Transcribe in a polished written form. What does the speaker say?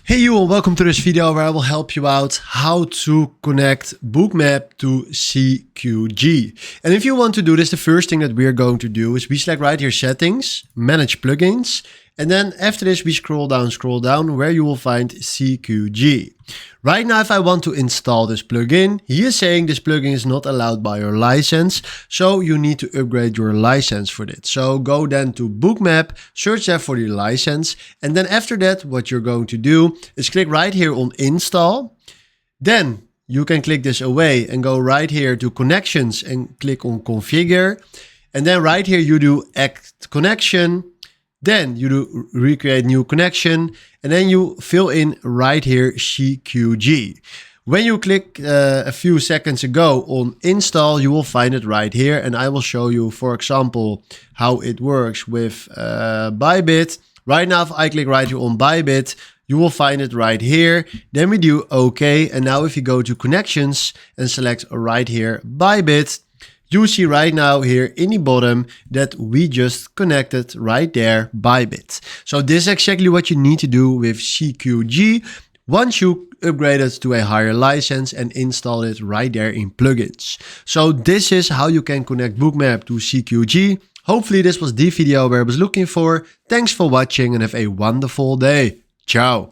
Hey you all, welcome to this video where I will help you out how to connect Bookmap to CQG. And if you want to do this, the first thing that we are going to do is we select right here settings, manage plugins. And then after this, we scroll down where you will find CQG. Right now, if I want to install this plugin, he is saying this plugin is not allowed by your license. So you need to upgrade your license for this. So go then to Bookmap, search there for the license. And then after that, what you're going to do is click right here on install. Then you can click this away and go right here to connections and click on configure. And then right here, you do add connection. Then you do recreate new connection and then you fill in right here CQG. When you click a few seconds ago on install, you will find it right here. And I will show you, for example, how it works with Bybit. Right now, if I click right here on Bybit, you will find it right here. Then we do OK. And now if you go to connections and select right here Bybit, you see right now here in the bottom that we just connected right there Bybit. So this is exactly what you need to do with CQG once you upgrade it to a higher license and install it right there in plugins. So this is how you can connect Bookmap to CQG. Hopefully this was the video where I was looking for. Thanks for watching and have a wonderful day. Ciao.